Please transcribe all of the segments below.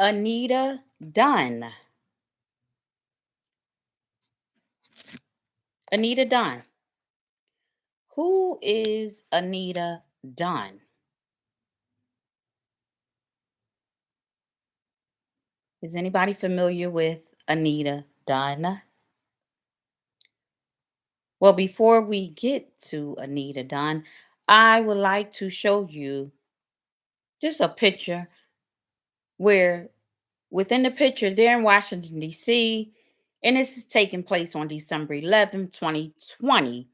Anita Dunn. Anita Dunn. Who is Anita Dunn? Is anybody familiar with Anita Dunn? Well, before we get to Anita Dunn, I would like to show you just a picture where within the picture they're in Washington, D.C., and this is taking place on December 11th, 2020.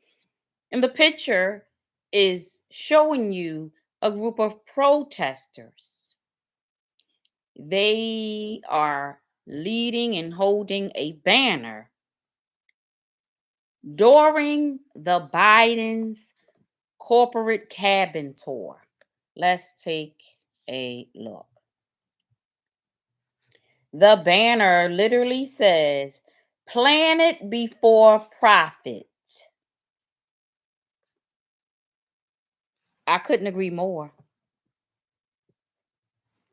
And the picture is showing you a group of protesters. They are leading and holding a banner during the Biden's corporate cabin tour. Let's take a look. The banner literally says, "Planet before profit." I couldn't agree more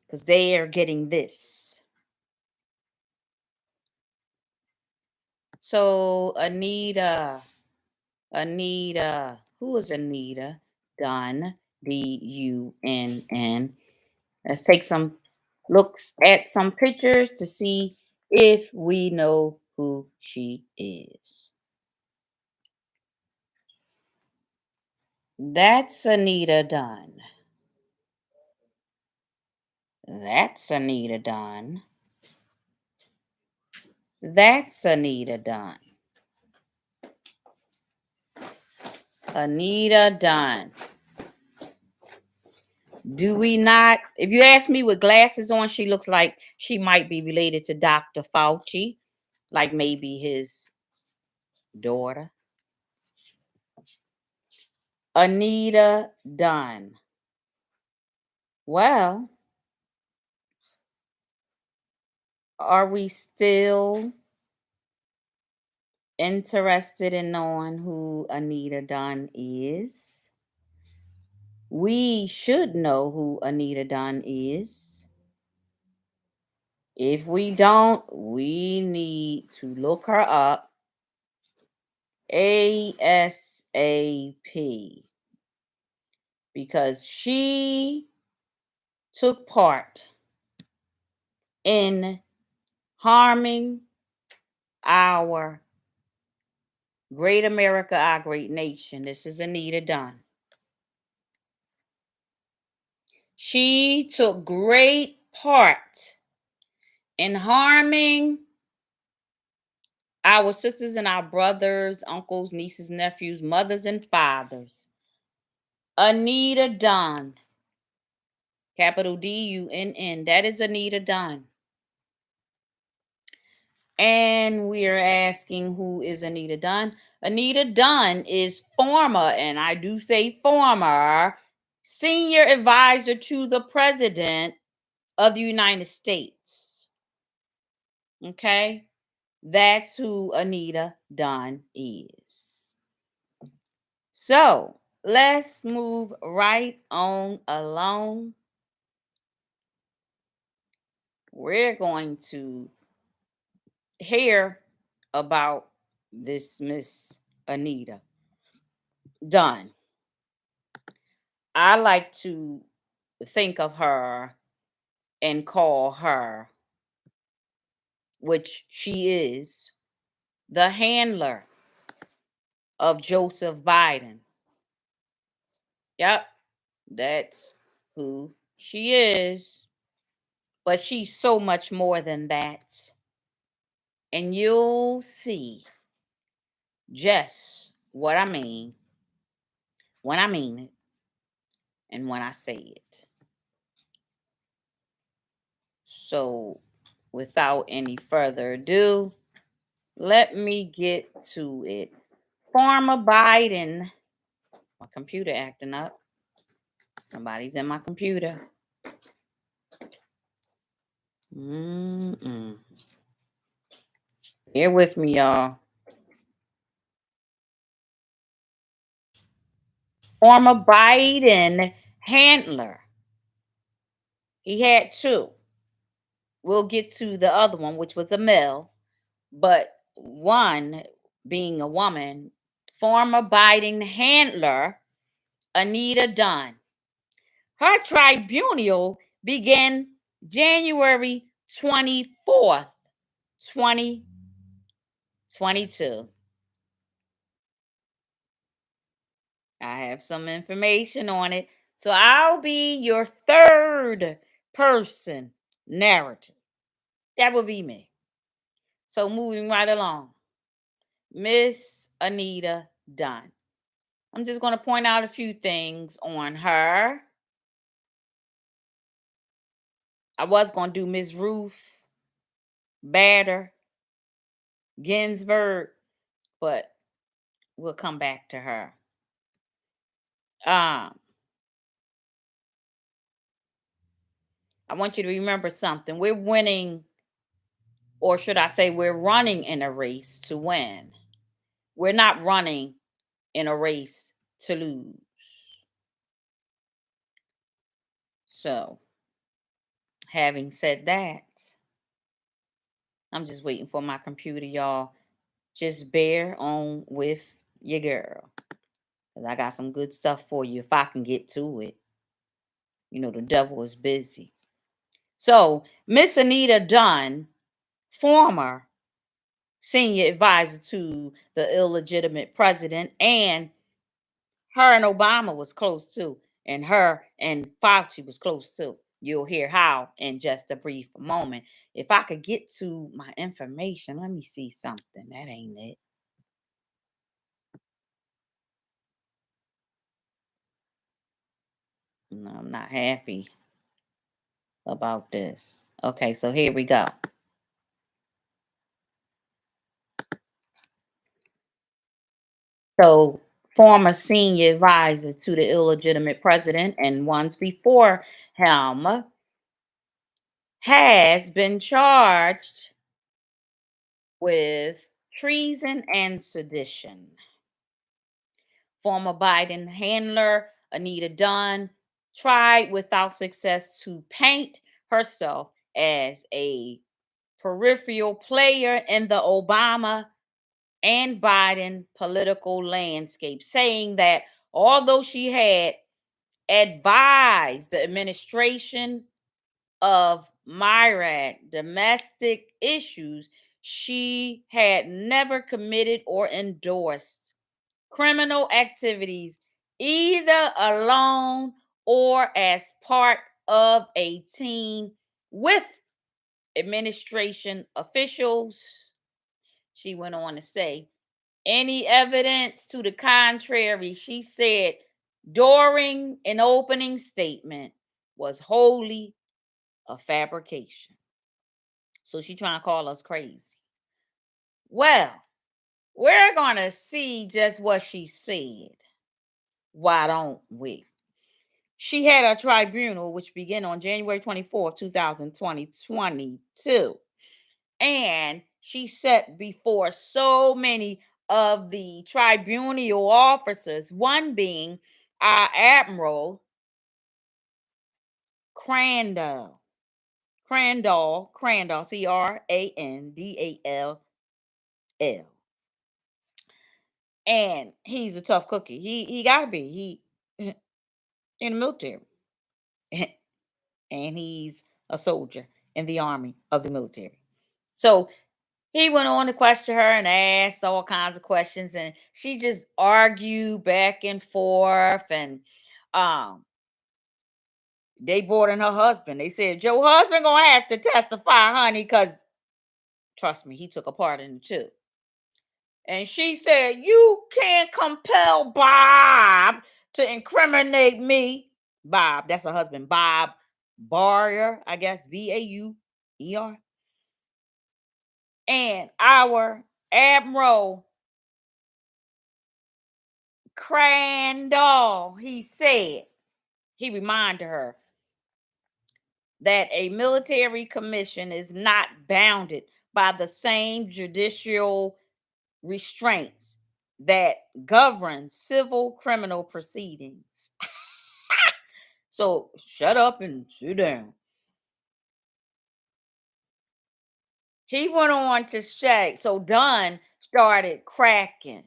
because they are getting this. So, Anita, who is Anita Dunn? Dunn. Let's take some looks at some pictures to see if we know who she is. That's Anita Dunn. That's Anita Dunn. That's Anita Dunn. Anita Dunn. Do we not? If you ask me with glasses on, she looks like she might be related to Dr. Fauci, like maybe his daughter. Anita Dunn. Well, are we still interested in knowing who Anita Dunn is? We should know who Anita Dunn is. If we don't, we need to look her up ASAP because she took part in harming our great America, our great nation. This is Anita Dunn. She took great part in harming our sisters and our brothers, uncles, nieces, nephews, mothers, and fathers. Anita Dunn, capital Dunn. That is Anita Dunn. And we are asking, who is Anita Dunn? Anita Dunn is former, and I do say former, senior advisor to the President of the United States. Okay? That's who Anita Dunn is. So let's move right on along. We're going to hear about this Miss Anita Dunn. I like to think of her and call her, which she is, the handler of Joseph Biden. Yep, that's who she is. But she's so much more than that. And you'll see just what I mean when I mean it and when I say it. So, without any further ado, let me get to it. Farmer Biden, my computer acting up. Somebody's in my computer. Bear with me, y'all. Former Biden handler. He had two. we'll get to the other one, which was a male, but one being a woman, former Biden handler, Anita Dunn. Her tribunal began January 24th, 2022. I have some information on it. So I'll be your third person narrative. That would be me. So moving right along. Miss Anita Dunn. I'm just going to point out a few things on her. I was going to do Miss Ruth Bader Ginsburg, but we'll come back to her. Um, I want you to remember something. We're winning, or should I say, we're running in a race to win. We're not running in a race to lose. So, having said that, I'm just waiting for my computer, y'all. Just bear on with your girl. Because I got some good stuff for you if I can get to it. You know, the devil is busy. So, Miss Anita Dunn, former senior advisor to the illegitimate president, and her and Obama was close too, and her and Fauci was close too. You'll hear how in just a brief moment. If I could get to my information, let me see something. That ain't it. No, I'm not happy about this. Okay, so here we go. So, former senior advisor to the illegitimate president and ones before him has been charged with treason and sedition. Former Biden handler Anita Dunn tried without success to paint herself as a peripheral player in the Obama and Biden political landscape, saying that although she had advised the administration of myriad domestic issues, she had never committed or endorsed criminal activities either alone or as part of a team with administration officials. She went on to say, any evidence to the contrary, she said during an opening statement, was wholly a fabrication. So she trying to call us crazy. Well, we're going to see just what she said. Why don't we? She had a tribunal which began on January 24th, 2022. And she sat before so many of the tribunal officers, one being our Admiral Crandall. Crandall, Crandall. And he's a tough cookie. He gotta be. He in the military. And he's a soldier in the army of the military. So he went on to question her and asked all kinds of questions, and she just argued back and forth. And um, they brought in her husband. They said, "Your husband gonna have to testify, honey, because trust me, he took a part in it too." And she said, "You can't compel Bob to incriminate me." Bob, that's her husband, Bob Barrier, I guess, Bauer. And our Admiral Crandall, he reminded her that a military commission is not bounded by the same judicial restraints that govern civil criminal proceedings. So shut up and sit down. He went on to say, so Dunn started cracking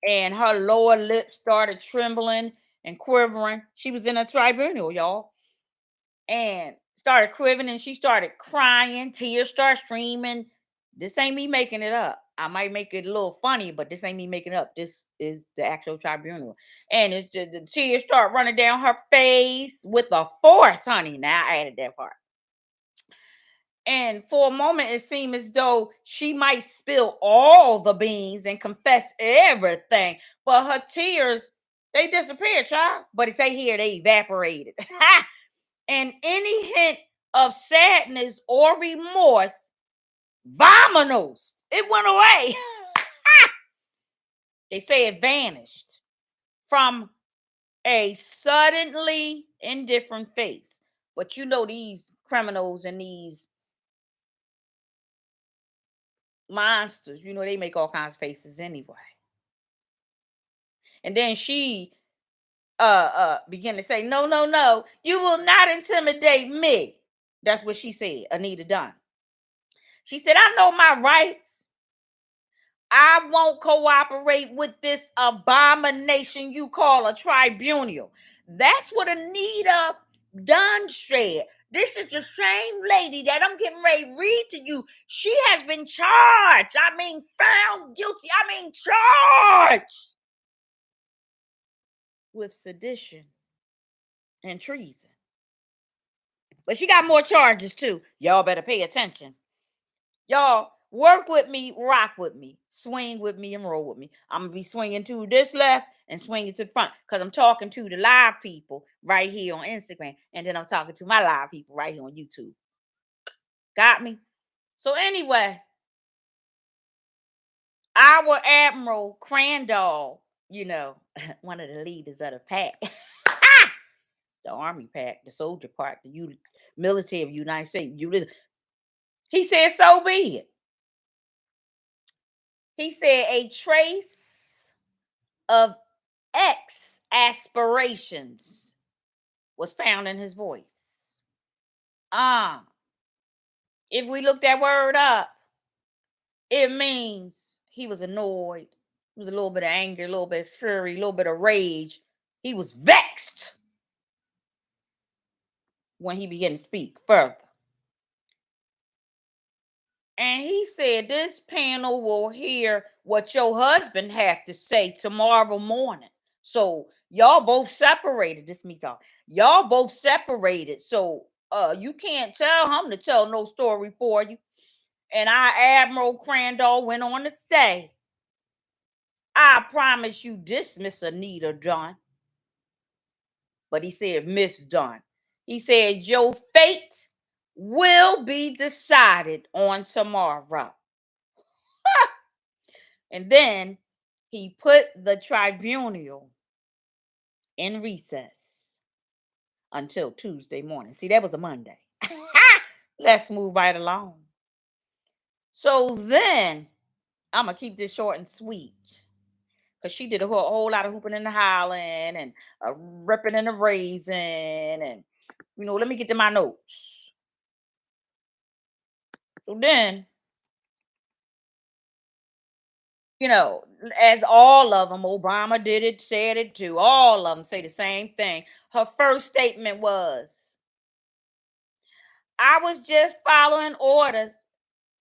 and her lower lip started trembling and quivering. She was in a tribunal, y'all, and started quivering and she started crying. Tears start streaming. This ain't me making it up. I might make it a little funny, but this ain't me making it up. This is the actual tribunal. And it's just the tears start running down her face with a force, honey. Now I added that part. And for a moment, it seemed as though she might spill all the beans and confess everything. But her tears, they disappeared, child. But it say here they evaporated. And any hint of sadness or remorse, vamonos, it went away. They say it vanished from a suddenly indifferent face. But you know, these criminals and these monsters, you know, they make all kinds of faces anyway. And then she began to say, no, no, no, you will not intimidate me. That's what she said, Anita Dunn. She said, I know my rights. I won't cooperate with this abomination you call a tribunal. That's what Anita Dunn said. This is the same lady that I'm getting ready to read to you. She has been charged. I mean, found guilty. I mean, charged with sedition and treason. But she got more charges too. Y'all better pay attention. Y'all work with me, rock with me, swing with me, and roll with me. I'm gonna be swinging to this left and swinging to the front because I'm talking to the live people right here on Instagram, and then I'm talking to my live people right here on YouTube. Got me? So anyway, our Admiral Crandall, you know, one of the leaders of the pack, the Army pack, the soldier part, the military of the United States. He said, "So be it." He said, "A trace of X aspirations was found in his voice." If we look that word up, it means he was annoyed. It was a little bit of anger, a little bit of fury, a little bit of rage. He was vexed when he began to speak further. And he said, this panel will hear what your husband have to say tomorrow morning. So y'all both separated. This me talk. Y'all both separated. So you can't tell him to tell no story for you. And our Admiral Crandall went on to say, I promise you this, Miss Anita Dunn. But he said, Miss Dunn. He said, your fate will be decided on tomorrow. And then he put the tribunal in recess until Tuesday morning. See, that was a Monday. Let's move right along. So then I'm going to keep this short and sweet because she did a whole lot of hooping and hollering and ripping and a raising. And, let me get to my notes. So then, as all of them, Obama did it, said it too. All of them say the same thing. Her first statement was, I was just following orders.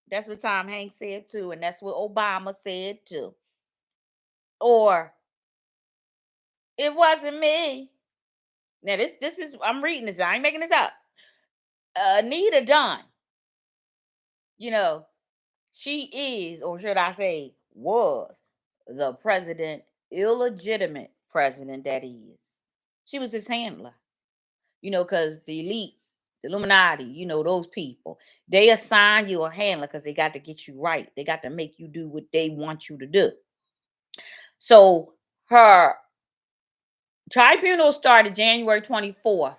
That's what Tom Hanks said too, and that's what Obama said too. Or it wasn't me. Now this is I'm reading this. I ain't making this up. Anita Dunn, you know, she is, or should I say, was the president, illegitimate president that he is. She was his handler. Because the elites, the Illuminati, those people, they assign you a handler because they got to get you right. They got to make you do what they want you to do. So her tribunal started January 24th,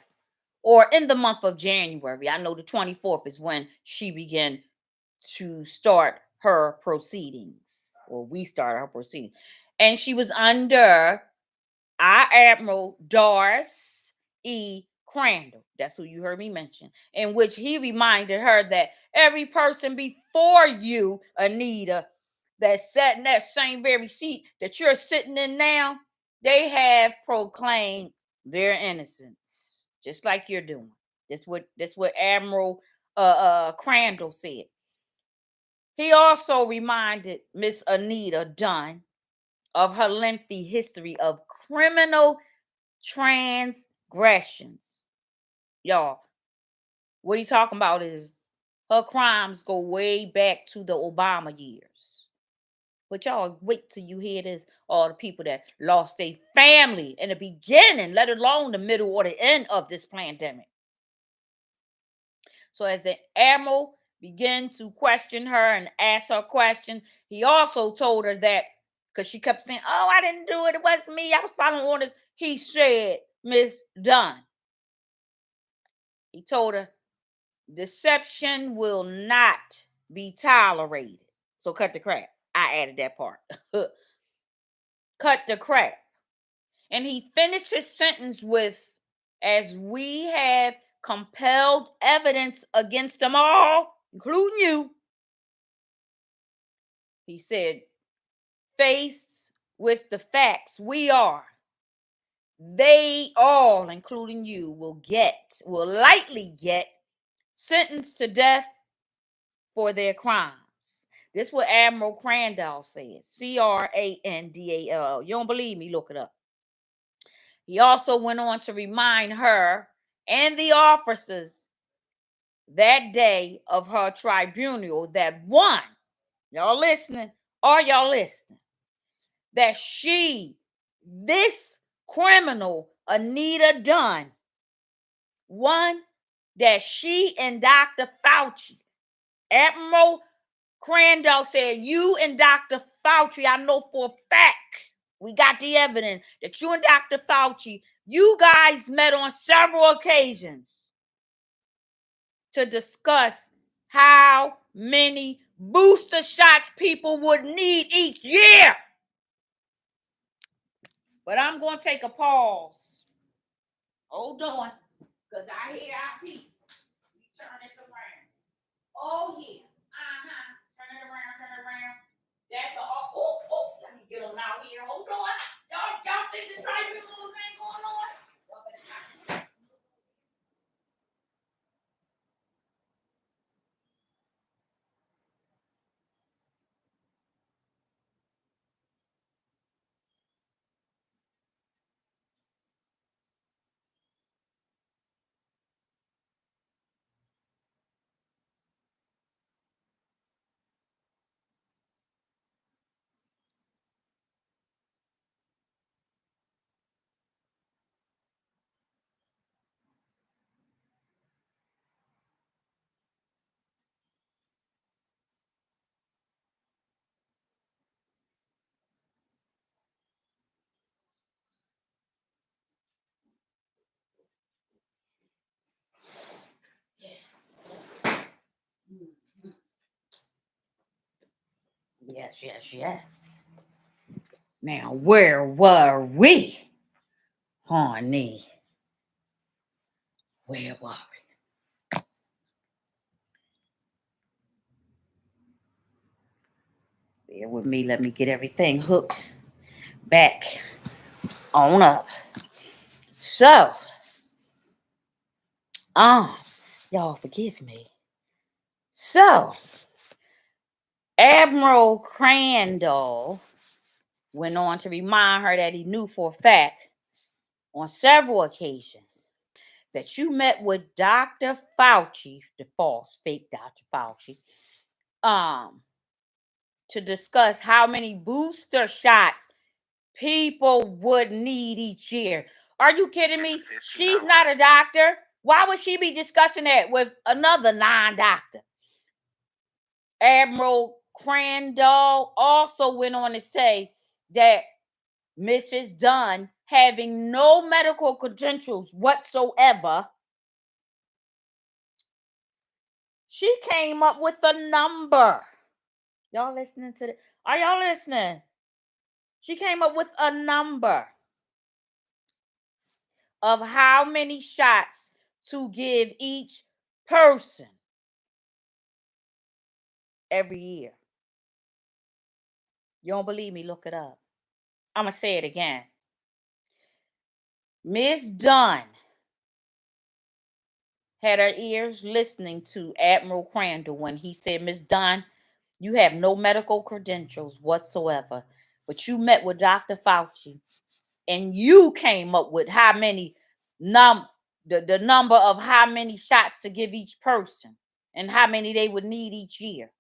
or in the month of January. I know the 24th is when she began to start her proceedings, or we started her proceedings. And she was under our Admiral Doris E. Crandall, that's who you heard me mention, in which he reminded her that every person before you, Anita, that sat in that same very seat that you're sitting in now, they have proclaimed their innocence, just like you're doing. That's what Admiral Crandall said. He also reminded Miss Anita Dunn of her lengthy history of criminal transgressions. Y'all, what he talking about is her crimes go way back to the Obama years. But y'all wait till you hear this. All the people that lost their family in the beginning, let alone the middle or the end of this pandemic. So as the admiral began to question her and ask her questions, he also told her that, because she kept saying, "Oh, I didn't do it. It wasn't me. I was following orders." He said, "Miss Dunn," he told her, "deception will not be tolerated. So cut the crap." I added that part. Cut the crap. And he finished his sentence with, "as we have compelled evidence against them all, including you," he said, "faced with the facts we are, they all, including you, will likely get sentenced to death for their crimes." This is what Admiral Crandall said. Crandall. You don't believe me? Look it up. He also went on to remind her and the officers that day of her tribunal that one, y'all listening? Are y'all listening? That this criminal, Anita Dunn, one, that she and Dr. Fauci, Admiral Crandall said, "You and Dr. Fauci, I know for a fact, we got the evidence that you and Dr. Fauci, you guys met on several occasions to discuss how many booster shots people would need each year." But I'm going to take a pause. Hold on, because I hear our people. We turn this around. Oh, yeah. Turn it around, turn it around. That's a, let me get them out here. Hold on. Y'all think the tribunals ain't going on? Yes, yes, yes. Now, where were we, honey? Where were we? Bear with me. Let me get everything hooked back on up. So, y'all forgive me. So, Admiral Crandall went on to remind her that he knew for a fact on several occasions that you met with Dr. Fauci, the false, fake Dr. Fauci, to discuss how many booster shots people would need each year. Are you kidding me? She's not a doctor. Why would she be discussing that with another non-doctor? Admiral Crandall also went on to say that Mrs. Dunn, having no medical credentials whatsoever, she came up with a number. Y'all listening to it? Are y'all listening? She came up with a number of how many shots to give each person every year. You don't believe me? Look it up. I'm going to say it again. Miss Dunn had her ears listening to Admiral Crandall when he said, Miss Dunn, you have no medical credentials whatsoever, but you met with Dr. Fauci and you came up with how many the number of how many shots to give each person and how many they would need each year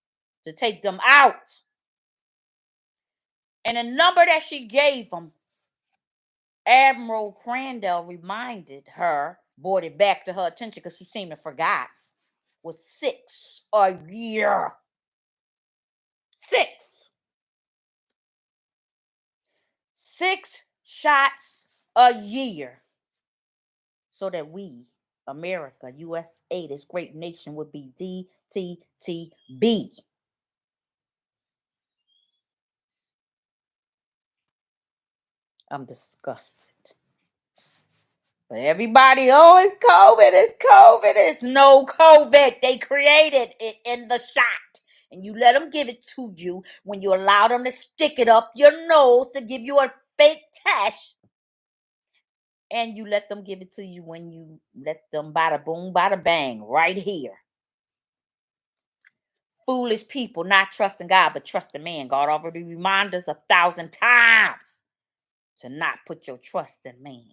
to take them out. And the number that she gave them, Admiral Crandall reminded her, brought it back to her attention because she seemed to forgot, was 6 a year. 6. 6 shots a year. So that we, America, USA, this great nation, would be DTTB. I'm disgusted. But everybody, oh, it's COVID, it's COVID. It's no COVID. They created it in the shot. And you let them give it to you when you allow them to stick it up your nose to give you a fake test. And you let them give it to you when you let them bada boom, bada bang, right here. Foolish people not trusting God, but trusting man. God already reminded us 1,000 times to not put your trust in man.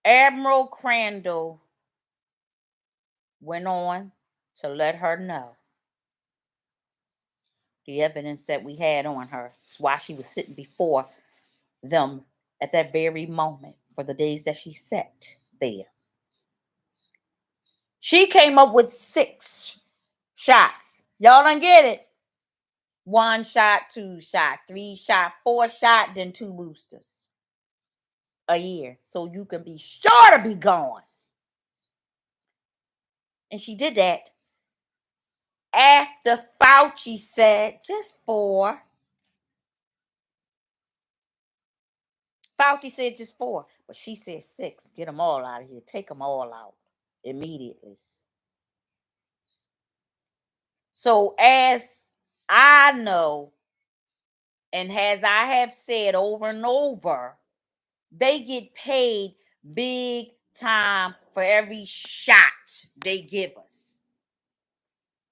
Admiral Crandall went on to let her know the evidence that we had on her. It's why she was sitting before them at that very moment for the days that she sat there. She came up with 6 shots. Y'all don't get it. 1 shot, 2 shot, 3 shot, 4 shot, then 2 boosters a year. So you can be sure to be gone. And she did that after Fauci said just 4. Fauci said just 4, but she said 6. Get them all out of here. Take them all out immediately. So as I know, and as I have said over and over, they get paid big time for every shot they give us.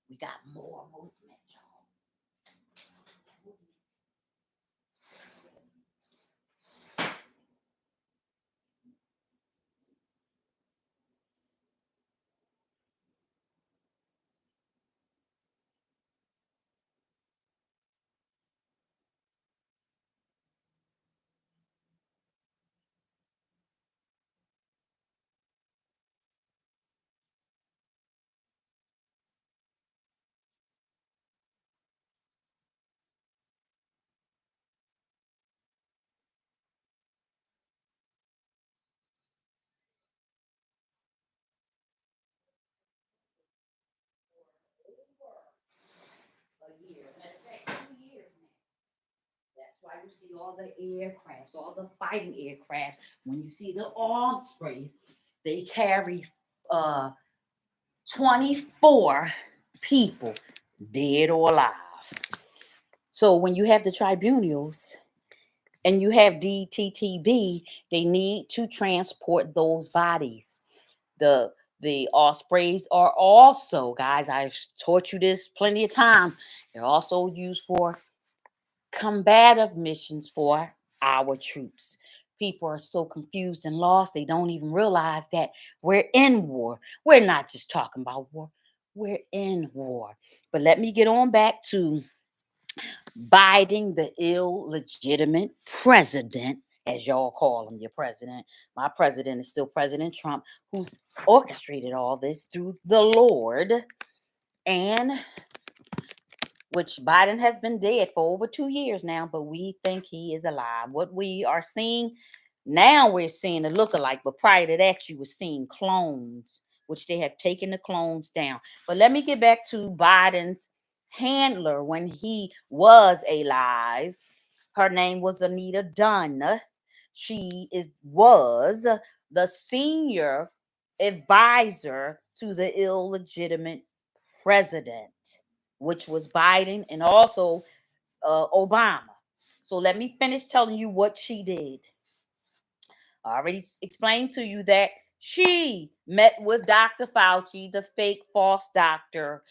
We got more movement. A year. Matter of fact, 2 years now. That's why you see all the aircrafts, all the fighting aircrafts. When you see the arm sprays, they carry 24 people, dead or alive. So when you have the tribunals and you have DTTB, they need to transport those bodies. The ospreys are also, guys, I've taught you this plenty of times. They're also used for combative missions for our troops. People are so confused and lost, they don't even realize that we're in war. We're not just talking about war, we're in war. But let me get on back to Biden, the illegitimate president, as y'all call him, your president. My president is still President Trump, who's orchestrated all this through the Lord, and which Biden has been dead for over 2 years now, but we think he is alive. What we are seeing now, we're seeing a lookalike, but prior to that, you were seeing clones, which they have taken the clones down. But let me get back to Biden's handler when he was alive. Her name was Anita Dunn. Was the senior advisor to the illegitimate president, which was Biden and also Obama. So let me finish telling you what she did. I already explained to you that she met with Dr. Fauci, the fake false doctor,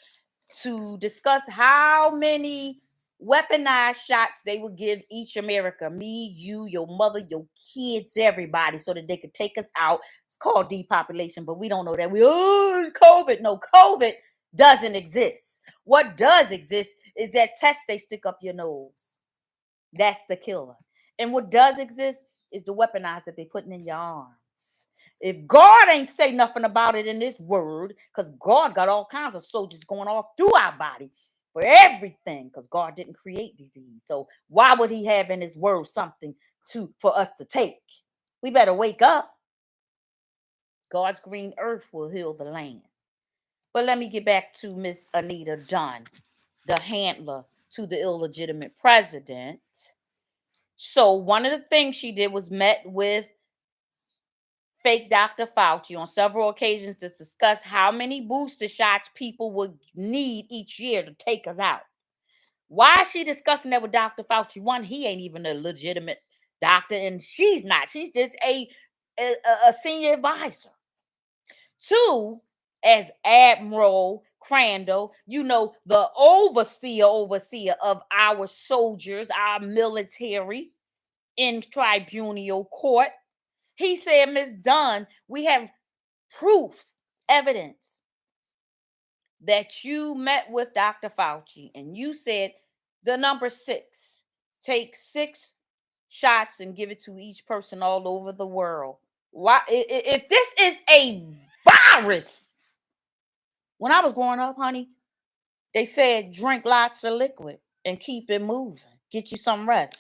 to discuss how many weaponized shots they would give each America, me, you, your mother, your kids, everybody, so that they could take us out. It's called depopulation, but we don't know that. It's COVID. No, COVID doesn't exist. What does exist is that test they stick up your nose. That's the killer. And what does exist is the weaponized that they putting in your arms. If God ain't say nothing about it in this word, because God got all kinds of soldiers going off through our body for everything, because God didn't create disease. So why would he have in his word something for us to take? We better wake up. God's green earth will heal the land. But let me get back to Miss Anita Dunn, the handler to the illegitimate president. So one of the things she did was met with fake Dr. Fauci on several occasions to discuss how many booster shots people would need each year to take us out. Why is she discussing that with Dr. Fauci? One, he ain't even a legitimate doctor, and she's not. She's just a senior advisor. Two, as Admiral Crandall, the overseer of our soldiers, our military in tribunal court. He said, Ms. Dunn, we have proof, evidence that you met with Dr. Fauci and you said the number 6, take 6 shots and give it to each person all over the world. Why, if this is a virus, when I was growing up, honey, they said drink lots of liquid and keep it moving, get you some rest.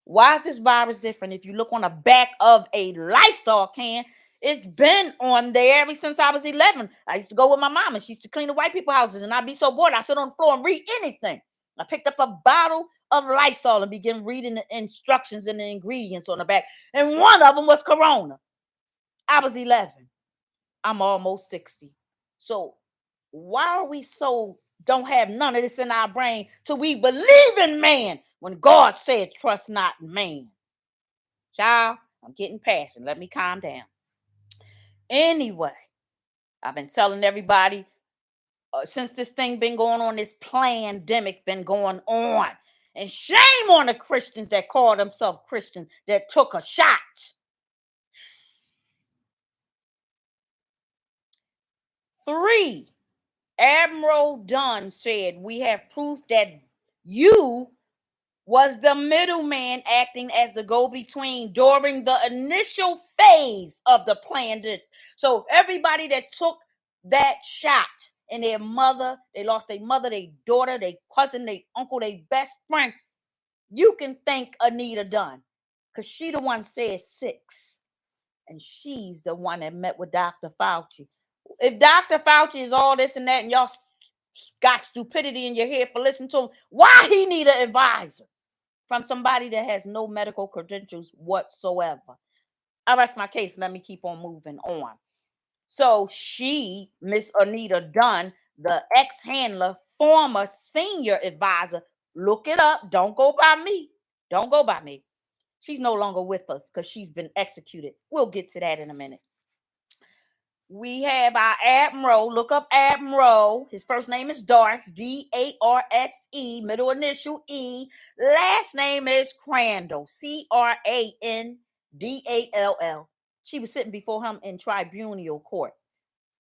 Why is this virus different? If you look on the back of a Lysol can, it's been on there ever since I was 11. I used to go with my mom and she used to clean the white people houses, and I'd be so bored, I sit on the floor and read anything. I picked up a bottle of Lysol and began reading the instructions and the ingredients on the back. And one of them was Corona. I was 11. I'm almost 60. So why are we don't have none of this in our brain till we believe in man when God said trust not man? Child, I'm getting passionate. Let me calm down. Anyway, I've been telling everybody since this thing been going on, this pandemic been going on. And shame on the Christians that call themselves Christians that took a shot. 3, Admiral Dunn said, we have proof that you was the middleman acting as the go-between during the initial phase of the pandemic. So everybody that took that shot and their mother, they lost their mother, their daughter, their cousin, their uncle, their best friend, you can thank Anita Dunn because she the one said 6. And she's the one that met with Dr. Fauci. If Dr. Fauci is all this and that and y'all got stupidity in your head for listening to him, why he need an advisor from somebody that has no medical credentials whatsoever? I rest my case. Let me keep on moving on. So she, Miss Anita Dunn, the ex-handler, former senior advisor, look it up. Don't go by me. Don't go by me. She's no longer with us because she's been executed. We'll get to that in a minute. We have our Admiral. Look up Admiral. His first name is Darce, D-A-R-S-E, middle initial E. Last name is Crandall, C-R-A-N-D-A-L-L. She was sitting before him in tribunal court.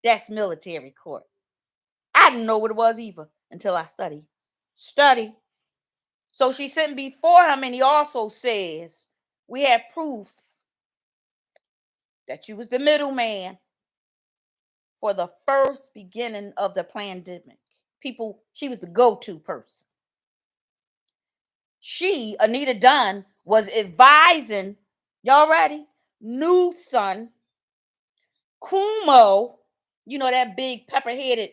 That's military court. I didn't know what it was either until I studied. So she's sitting before him, and he also says, we have proof that you was the middleman for the first beginning of the pandemic. She was the go-to person. She, Anita Dunn, was advising, y'all ready? New son, Cuomo, that big pepper-headed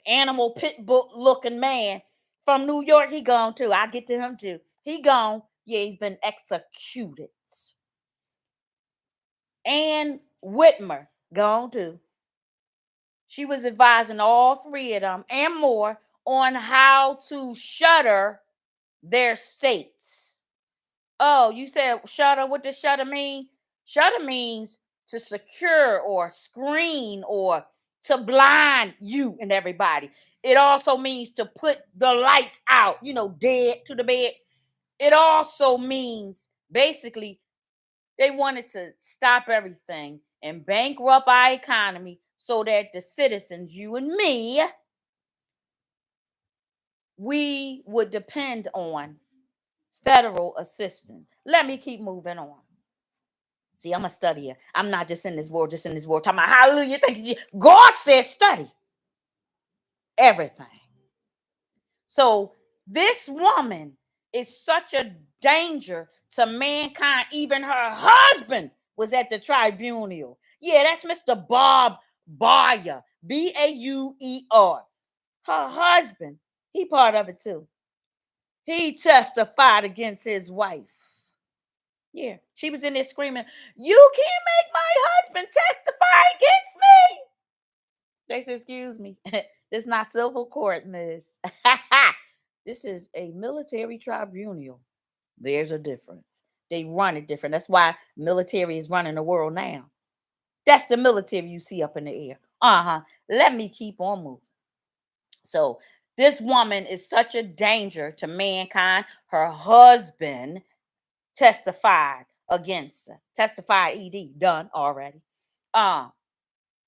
animal pit bull looking man from New York. He gone too. I'll get to him too. He gone. Yeah, he's been executed. And Whitmer, gone too. She was advising all three of them and more on how to shutter their states. Oh, you said shutter? What does shutter mean? Shutter means to secure or screen or to blind you and everybody. It also means to put the lights out, dead to the bed. It also means basically they wanted to stop everything and bankrupt our economy so that the citizens, you and me, we would depend on federal assistance. Let me keep moving on. See, I'm a studier. I'm not just in this world, talking about hallelujah. Thank you. God said study everything. So this woman is such a danger to mankind. Even her husband was at the tribunal. Yeah, that's Mr. Bob Bauer, Bauer. Her husband, he part of it too. He testified against his wife. Yeah, she was in there screaming, "You can't make my husband testify against me." They said, "Excuse me, this is not civil court, miss. This is a military tribunal." There's a difference. They run it different. That's why military is running the world now. That's the military you see up in the air. Let me keep on moving. So this woman is such a danger to mankind. Her husband testified against her. Testified ED, done already.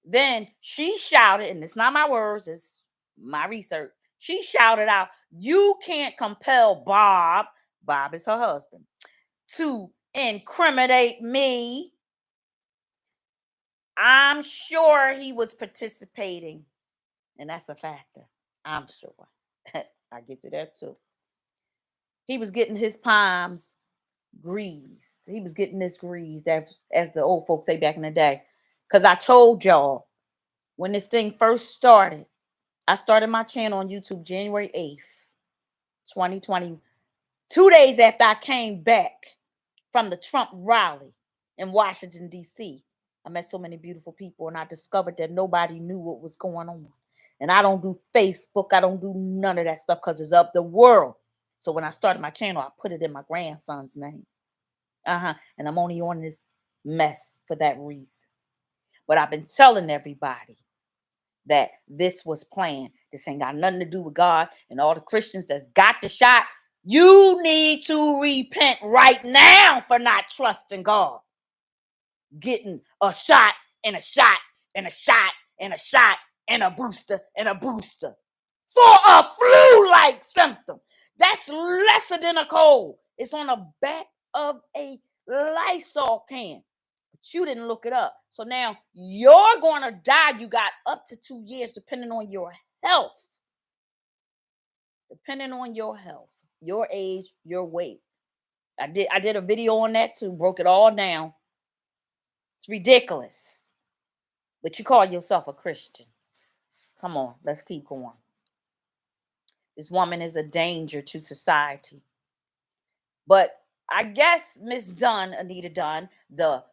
Then she shouted, and it's not my words, it's my research. She shouted out, "You can't compel Bob is her husband, to incriminate me." I'm sure he was participating, and that's a factor. I'm sure. I get to that too. He was getting his palms greased. He was getting this greased, as the old folks say back in the day. Because I told y'all when this thing first started, I started my channel on YouTube January 8th, 2020, 2 days after I came back from the Trump rally in Washington, D.C. I met so many beautiful people and I discovered that nobody knew what was going on. And I don't do Facebook. I don't do none of that stuff because it's of the world. So when I started my channel, I put it in my grandson's name. And I'm only on this mess for that reason. But I've been telling everybody that this was planned. This ain't got nothing to do with God. And all the Christians that's got the shot, you need to repent right now for not trusting God. Getting a shot and a shot and a shot and a shot and a booster and a booster for a flu-like symptom. That's lesser than a cold. It's on the back of a Lysol can. But you didn't look it up. So now you're going to die. You got up to 2 years depending on your health. Depending on your health, your age, your weight. I did a video on that too, broke it all down. It's ridiculous. But you call yourself a Christian. Come on, let's keep going. This woman is a danger to society. But I guess Miss Dunn, Anita Dunn, the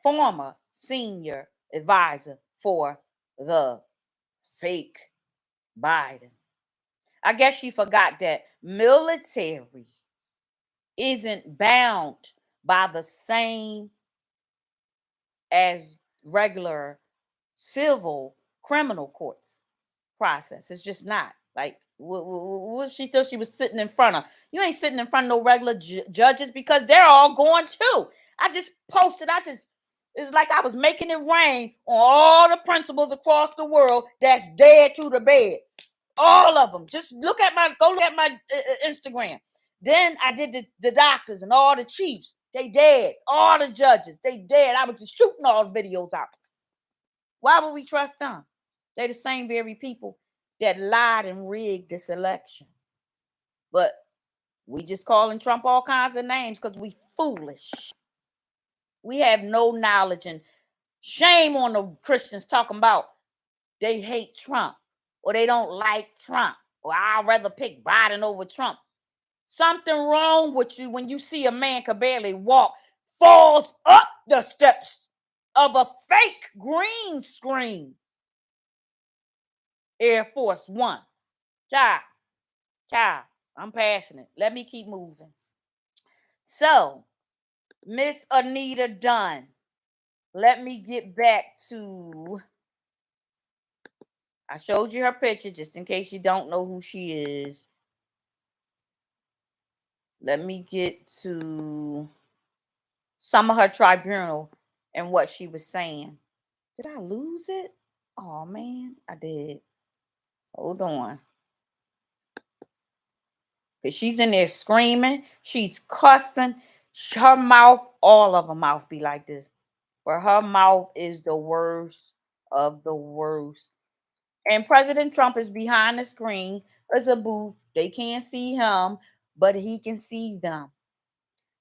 former senior advisor for the fake Biden, I guess she forgot that military isn't bound by the same as regular civil criminal courts process. It's just not. Like, what she thought she was sitting in front of? You ain't sitting in front of no regular judges because they're all going too. I just posted. It's like I was making it rain on all the principals across the world that's dead to the bed. All of them. Just go look at my Instagram. Then I did the doctors and all the chiefs. They dead. All the judges, they dead. I was just shooting all the videos out. Why would we trust them? They the same very people that lied and rigged this election. But we just calling Trump all kinds of names because we foolish. We have no knowledge, and shame on the Christians talking about they hate Trump or they don't like Trump or I'd rather pick Biden over Trump. Something wrong with you when you see a man can barely walk, falls up the steps of a fake green screen. Air Force One. Child, child, I'm passionate. Let me keep moving. So, Miss Anita Dunn, let me get back to. I showed you her picture just in case you don't know who she is. Let me get to some of her tribunal and what she was saying. Did I lose it? Oh man, I did. Hold on. Because she's in there screaming, she's cussing. Her mouth, all of her mouth be like this. But her mouth is the worst of the worst. And President Trump is behind the screen. There's a booth. They can't see him, but he can see them.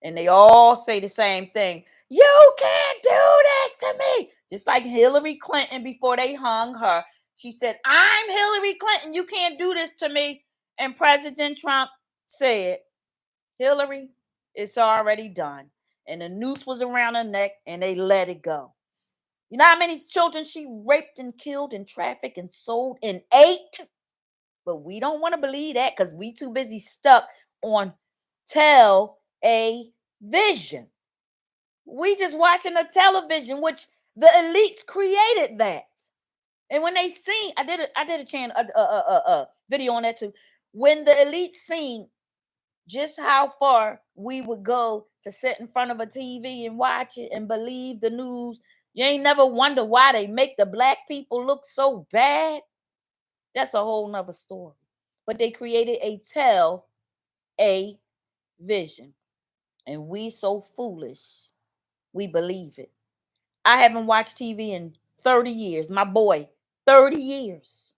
And they all say the same thing. You can't do this to me. Just like Hillary Clinton before they hung her. She said, I'm Hillary Clinton. You can't do this to me. And President Trump said, Hillary, it's already done. And the noose was around her neck and they let it go. You know how many children she raped and killed and trafficked and sold and ate? But we don't want to believe that because we too busy stuck on tell a vision. We just watching a television, which the elites created that. And when they seen, I did a channel, video on that too. When the elites seen just how far we would go to sit in front of a TV and watch it and believe the news, you ain't never wonder why they make the black people look so bad. That's a whole nother story. But they created a vision. And we so foolish, we believe it. I haven't watched TV in 30 years. My boy, 30 years.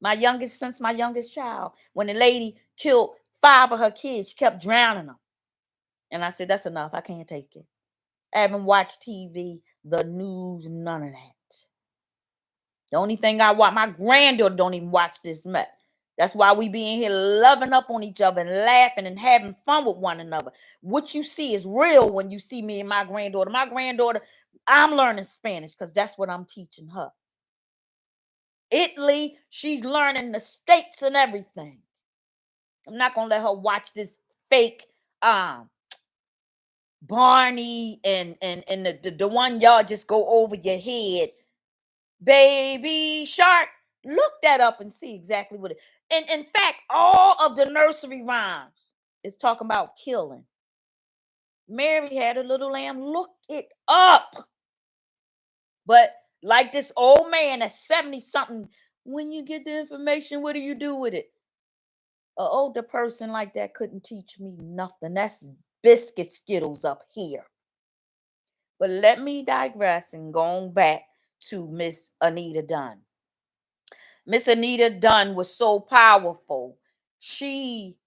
Since my youngest child. When the lady killed 5 of her kids, she kept drowning them. And I said, that's enough. I can't take it. I haven't watched TV, the news, none of that. The only thing I watch, my granddaughter don't even watch this much. That's why we be in here loving up on each other and laughing and having fun with one another. What you see is real when you see me and my granddaughter. My granddaughter, I'm learning Spanish because that's what I'm teaching her. Italy, she's learning the states and everything. I'm not gonna let her watch this fake Barney and the one y'all just go over your head. Baby Shark. Look that up and see exactly what it. And in fact, all of the nursery rhymes is talking about killing. Mary had a little lamb. Look it up. But like this old man that's 70 something, when you get the information, what do you do with it? An older person like that couldn't teach me nothing. That's biscuit skittles up here. But let me digress and going back to Miss Anita Dunn. Miss Anita Dunn was so powerful. She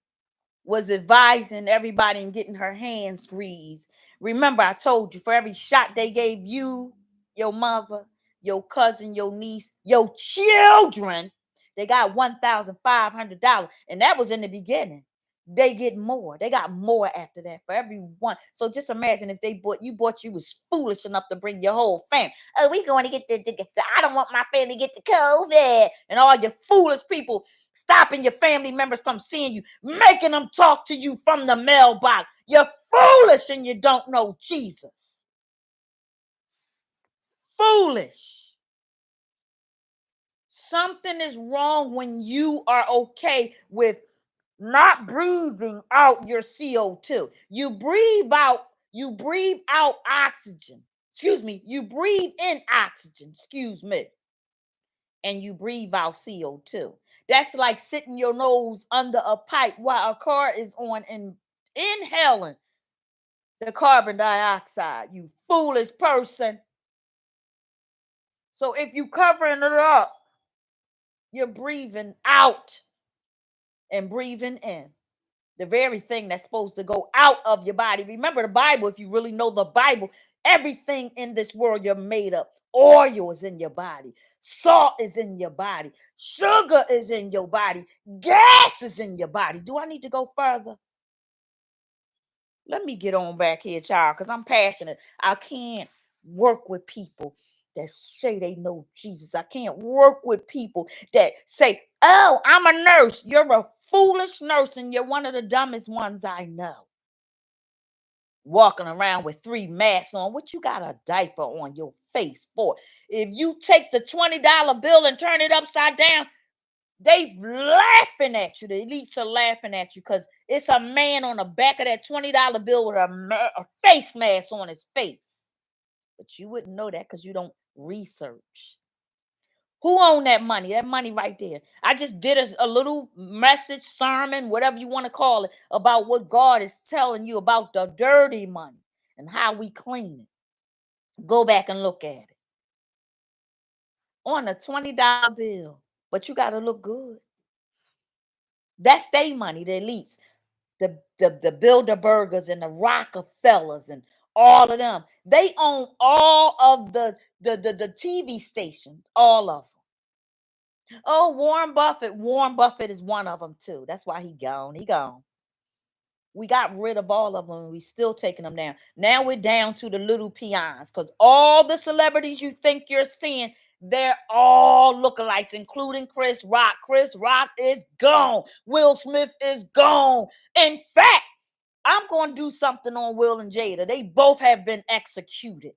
was advising everybody and getting her hands greased. Remember, I told you, for every shot they gave you, your mother, your cousin, your niece, your children, they got $1,500. And that was in the beginning. They get more. They got more after that for everyone. So just imagine if you was foolish enough to bring your whole family. Oh, we going to get I don't want my family to get the COVID. And all your foolish people stopping your family members from seeing you, making them talk to you from the mailbox. You're foolish and you don't know Jesus. Foolish. Something is wrong when you are okay with not breathing out your CO2. You breathe out oxygen. Excuse me. You breathe in oxygen. Excuse me. And you breathe out CO2. That's like sitting your nose under a pipe while a car is on and inhaling the carbon dioxide. You foolish person. So if you covering it up, you're breathing out and breathing in. The very thing that's supposed to go out of your body. Remember the Bible, if you really know the Bible, everything in this world you're made of. Oil is in your body. Salt is in your body. Sugar is in your body. Gas is in your body. Do I need to go further? Let me get on back here, child, because I'm passionate. I can't work with people that say they know Jesus. I can't work with people that say, oh, I'm a nurse. You're a foolish nurse, and you're one of the dumbest ones I know. Walking around with 3 masks on. What you got a diaper on your face for? If you take the $20 bill and turn it upside down, they laughing at you. The elites are laughing at you because it's a man on the back of that $20 bill with a face mask on his face. But you wouldn't know that because you don't research. Who owned that money? That money right there. I just did a little message, sermon, whatever you want to call it, about what God is telling you about the dirty money and how we clean it. Go back and look at it. On a $20 bill. But you got to look good. That's their money, the elites. The Bilderbergers and the Rockefellers and all of them. They own all of the TV stations, all of them. Oh, Warren Buffett. Warren Buffett is one of them too. That's why he gone. He gone. We got rid of all of them and we still taking them down. Now we're down to the little peons because all the celebrities you think you're seeing, they're all lookalikes, including Chris Rock. Chris Rock is gone. Will Smith is gone. In fact, I'm going to do something on Will and Jada. They both have been executed.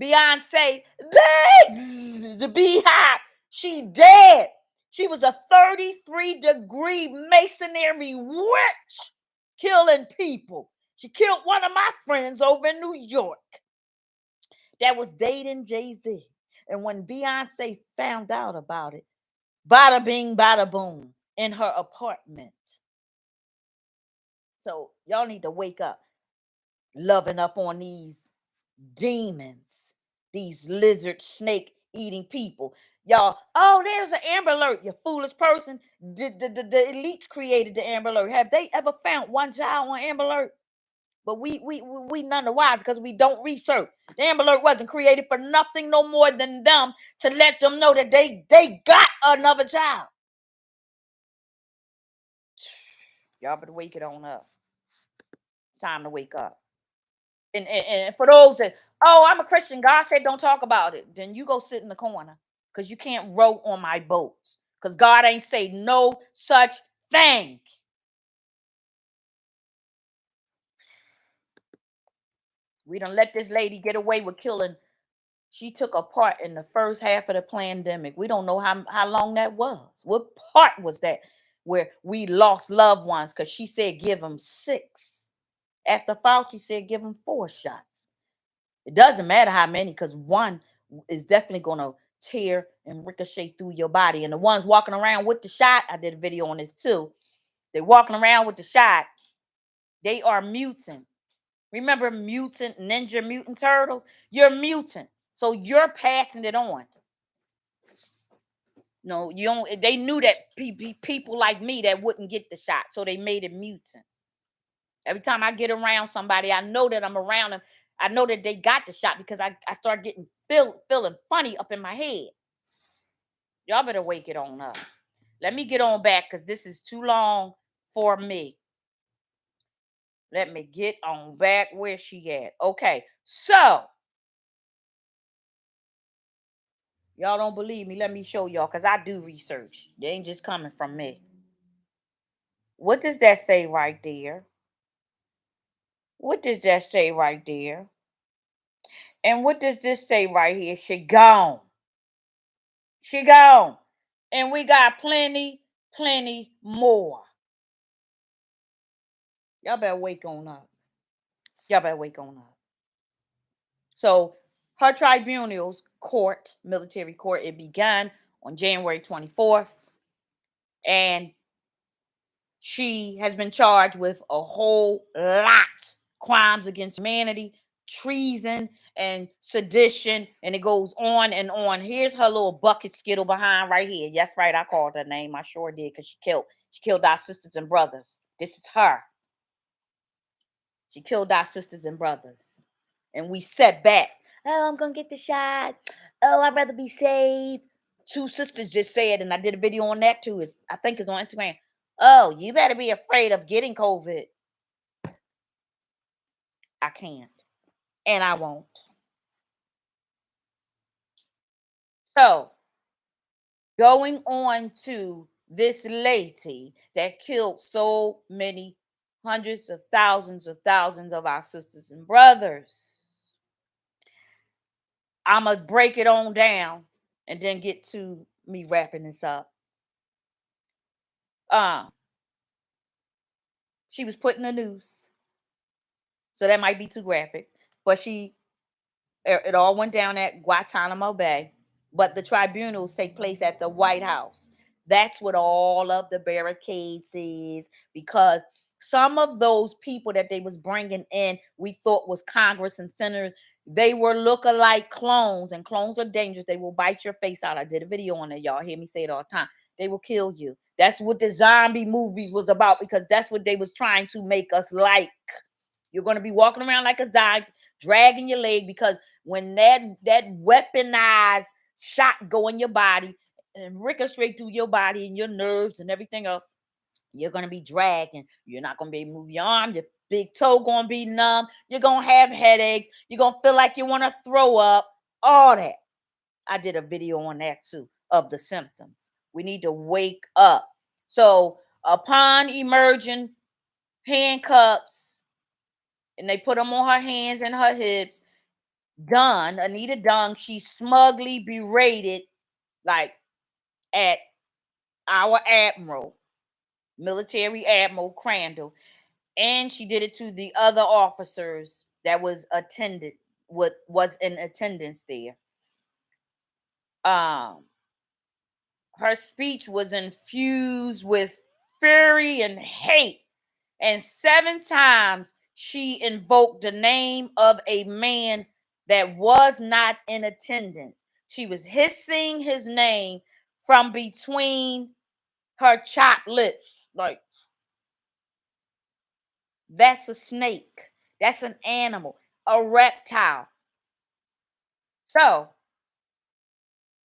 Beyonce, the beehive, she dead. She was a 33-degree masonry witch killing people. She killed one of my friends over in New York that was dating Jay-Z. And when Beyonce found out about it, bada bing, bada boom, in her apartment. So y'all need to wake up, loving up on these demons, these lizard snake eating people. Y'all, oh, there's an Amber Alert, you foolish person. The elites created the Amber Alert. Have they ever found one child on Amber Alert? But we none the wiser because we don't research. The Amber Alert wasn't created for nothing no more than them to let them know that they got another child. Y'all better wake it on up. It's time to wake up. And for those that, oh, I'm a Christian, God said don't talk about it, then you go sit in the corner because you can't row on my boat because God ain't say no such thing. We don't let this lady get away with killing. She took a part in the first half of the pandemic. We don't know how long that was. What part was that where we lost loved ones because she said give them 6. After Fauci said give them 4 shots. It doesn't matter how many because one is definitely going to tear and ricochet through your body. And the ones walking around with the shot, I did a video on this too. They're walking around with the shot. They are mutant. Remember mutant ninja mutant turtles? You're mutant. So you're passing it on. No, you don't. They knew that people like me that wouldn't get the shot. So they made it mutant. Every time I get around somebody, I know that I'm around them. I know that they got the shot because I start getting feeling funny up in my head. Y'all better wake it on up. Let me get on back because this is too long for me. Let me get on back where she at. Okay, so y'all don't believe me. Let me show y'all because I do research. They ain't just coming from me. What does that say right there? What does that say right there? And what does this say right here? She gone. She gone. And we got plenty more. Y'all better wake on up. Y'all better wake on up. So her tribunal's court, military court, it began on January 24th. And she has been charged with a whole lot crimes against humanity, treason, and sedition, and it goes on and on. Here's her little bucket skittle behind right here. Yes, right, I called her name. I sure did because she killed our sisters and brothers. This is her. She killed our sisters and brothers. And we sat back. Oh, I'm gonna get the shot. Oh, I'd rather be saved. 2 sisters just said, and I did a video on that too. I think it's on Instagram. Oh, you better be afraid of getting COVID. I can't. And I won't. So, going on to this lady that killed so many hundreds of thousands of our sisters and brothers. I'm going to break it on down and then get to me wrapping this up. Uh, she was put in the news. So that might be too graphic. But it all went down at Guantanamo Bay. But the tribunals take place at the White House. That's what all of the barricades is, because some of those people that they was bringing in, we thought was Congress and senators, they were lookalike clones, and clones are dangerous. They will bite your face out. I did a video on it. Y'all hear me say it all the time. They will kill you. That's what the zombie movies was about, because that's what they was trying to make us like. You're going to be walking around like a zombie, dragging your leg, because when that weaponized shot go in your body and ricochet through your body and your nerves and everything else, you're going to be dragging. You're not going to be able to move your arm. Your big toe going to be numb. You're going to have headaches. You're going to feel like you want to throw up. All that. I did a video on that too, of the symptoms. We need to wake up. So upon emerging, handcuffs, and they put them on her hands and her hips, Anita Dunn, she smugly berated, like, at our admiral, military admiral Crandall, and she did it to the other officers that was in attendance there. Her speech was infused with fury and hate, and 7 times she invoked the name of a man that was not in attendance. She was hissing his name from between her chopped lips. Like, that's a snake. That's an animal, a reptile. So,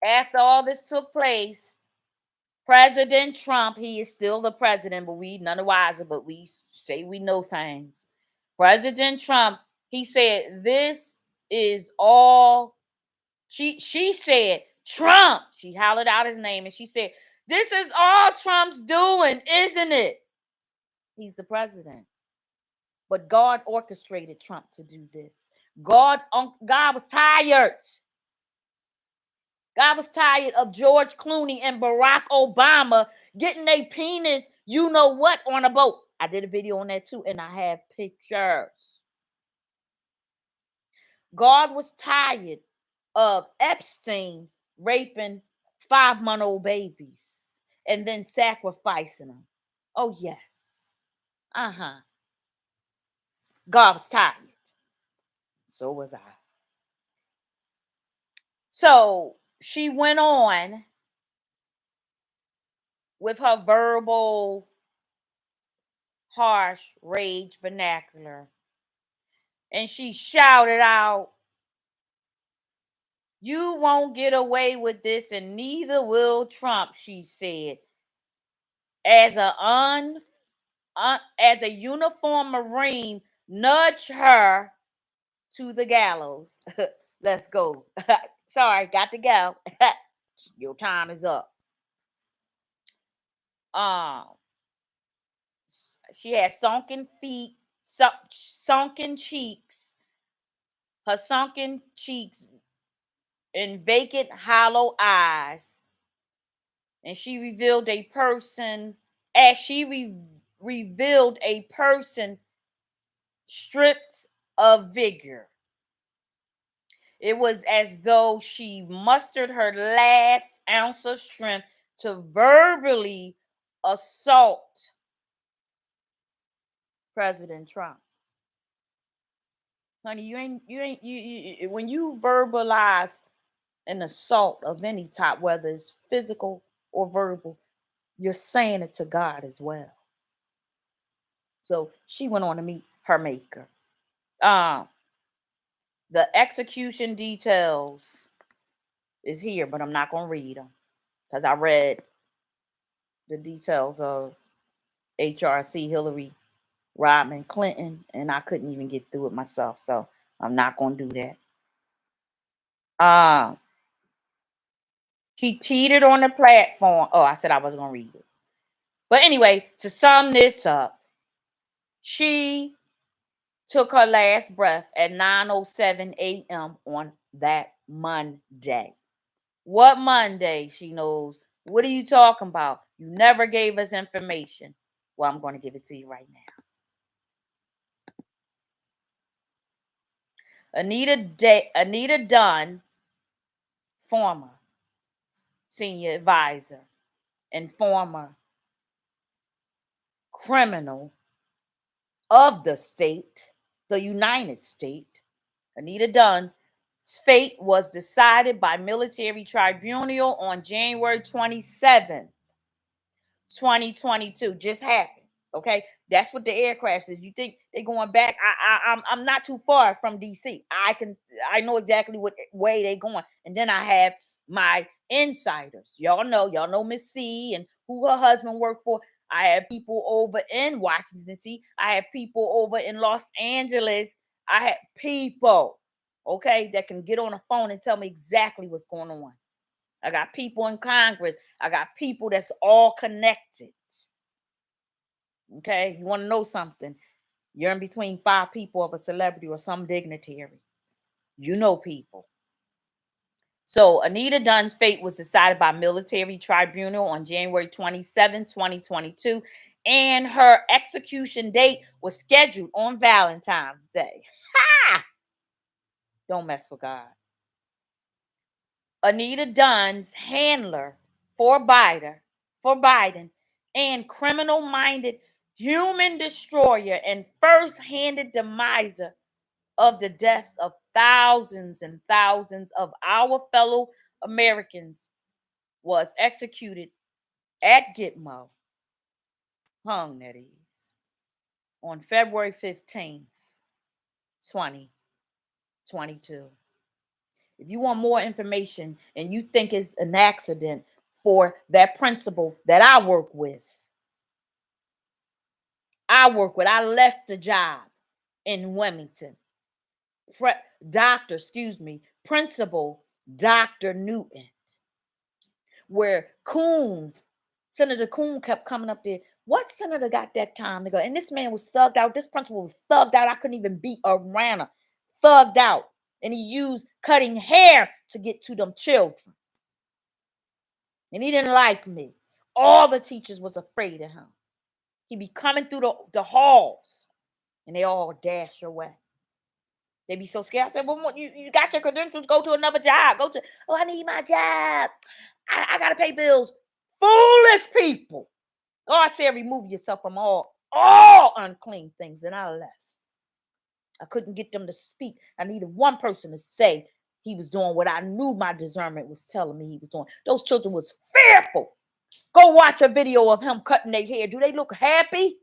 after all this took place, President Trump, he is still the president, but we none the wiser, but we say we know things. President Trump, he said, this is all. She said, Trump. She hollered out his name and she said, this is all Trump's doing, isn't it? He's the president. But God orchestrated Trump to do this. God was tired. God was tired of George Clooney and Barack Obama getting their penis, you know what, on a boat. I did a video on that too, and I have pictures. God was tired of Epstein raping 5-month-old babies and then sacrificing them. Oh, yes. God was tired. So was I. So she went on with her verbal, harsh rage vernacular, and she shouted out, you won't get away with this, and neither will Trump, she said, as as a uniformed Marine nudged her to the gallows. Let's go. Sorry, got to go. Your time is up. Um, she had sunken feet, sunken cheeks, her sunken cheeks and vacant, hollow eyes. And she revealed a person, as she revealed a person stripped of vigor. It was as though she mustered her last ounce of strength to verbally assault President Trump. Honey, when you verbalize an assault of any type, whether it's physical or verbal, you're saying it to God as well. So she went on to meet her maker. The execution details is here, but I'm not going to read them because I read the details of HRC Hillary Rodman Clinton, and I couldn't even get through it myself, so I'm not gonna do that. Uh, she cheated on the platform. Oh, I said I wasn't gonna read it. But anyway, to sum this up, she took her last breath at 9:07 a.m. on that Monday. What Monday? She knows. What are you talking about? You never gave us information. Well, I'm going to give it to you right now. Anita Dunn, former senior advisor and former criminal of the state, the United States, Anita Dunn's fate was decided by military tribunal on January 27th, 2022. Just happened. Okay, that's what the aircraft is. You think they're going back? I'm not too far from DC. I know exactly what way they're going. And then I have my insiders. Y'all know Miss C and who her husband worked for. I have people over in Washington D.C. I have people over in Los Angeles. I have people, okay, that can get on the phone and tell me exactly what's going on. I got people in Congress. I got people that's all connected. Okay, you want to know something? You're in between 5 people of a celebrity or some dignitary. You know people. So Anita Dunn's fate was decided by military tribunal on January 27, 2022, and her execution date was scheduled on Valentine's Day. Ha! Don't mess with God. Anita Dunn's handler for Biden, and criminal-minded human destroyer and first-handed demiser of the deaths of thousands and thousands of our fellow Americans was executed at Gitmo, hung that is, on February 15th, 2022. If you want more information and you think it's an accident for that principal that I left the job in Wilmington. Principal Dr. Newton, where Senator Coon kept coming up there. What senator got that time to go? And this man was thugged out. This principal was thugged out. I couldn't even beat around her. Thugged out. And he used cutting hair to get to them children. And he didn't like me. All the teachers was afraid of him. He'd be coming through the halls, and they all dash away. They be so scared. I said, well, you got your credentials, go to another job. I need my job. I got to pay bills. Foolish people. God said, remove yourself from all unclean things. And I left. I couldn't get them to speak. I needed one person to say he was doing what I knew my discernment was telling me he was doing. Those children was fearful. Go watch a video of him cutting their hair. Do they look happy?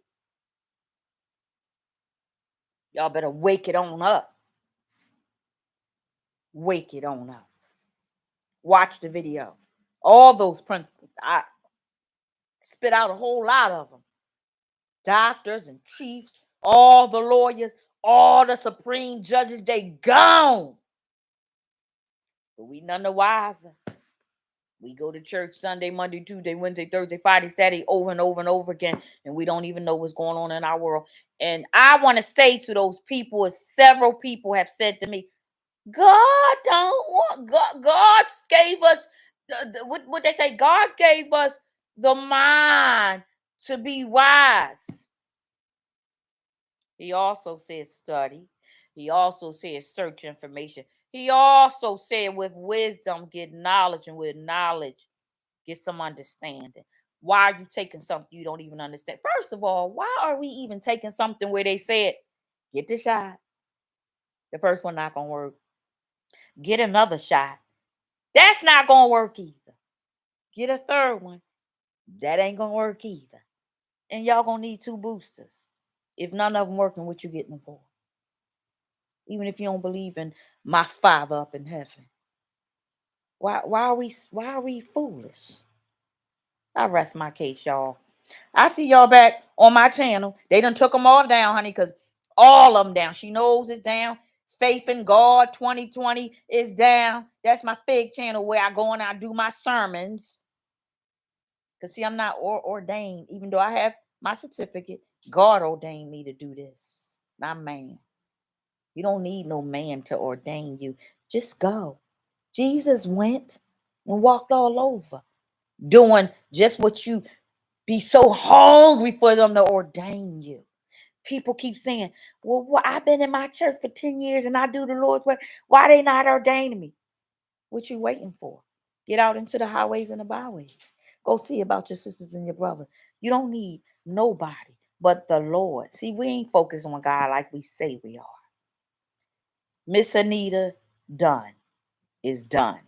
Y'all better wake it on up. Wake it on up. Watch the video. All those principals. I spit out a whole lot of them. Doctors and chiefs, all the lawyers, all the supreme judges, they gone. But we none the wiser. We go to church Sunday, Monday, Tuesday, Wednesday, Thursday, Friday, Saturday, over and over and over again, and we don't even know what's going on in our world. And I want to say to those people, as several people have said to me, God don't want God gave us what they say. God gave us the mind to be wise. He also said study. He also said search information. He also said with wisdom get knowledge, and with knowledge get some understanding. Why are you taking something you don't even understand? First of all, why are we even taking something where they said get the shot? The first one not gonna work. Get another shot. That's not gonna work either. Get a third one. That ain't gonna work either. And y'all gonna need 2 boosters. If none of them working, what you getting them for? Even if you don't believe in my Father up in heaven. Why are we foolish? I rest my case, y'all. I see y'all back on my channel. They done took them all down, honey, because all of them down. She knows it's down. Faith in God 2020 is down. That's my fig channel where I go and I do my sermons. Because, see, I'm not ordained. Even though I have my certificate, God ordained me to do this, not man. You don't need no man to ordain you. Just go. Jesus went and walked all over, doing just what you be so hungry for them to ordain you. People keep saying, well, I've been in my church for 10 years and I do the Lord's work. Why they not ordaining me? What you waiting for? Get out into the highways and the byways. Go see about your sisters and your brothers. You don't need nobody but the Lord. See, we ain't focused on God like we say we are. Miss Anita done is done.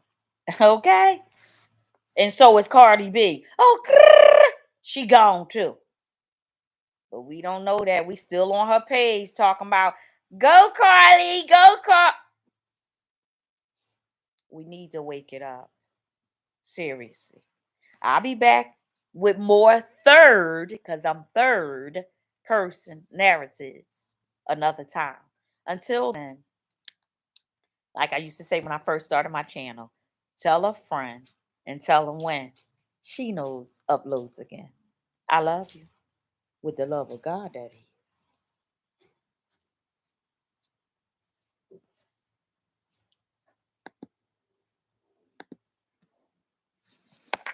Okay? And so is Cardi B. Oh, she gone too. But we don't know that. We still on her page talking about, go Carly, go Carly. We need to wake it up. Seriously. I'll be back with more third, because I'm third person narratives another time. Until then, like I used to say when I first started my channel, tell a friend and tell them when Sheknows uploads again. I love you with the love of God, Daddy.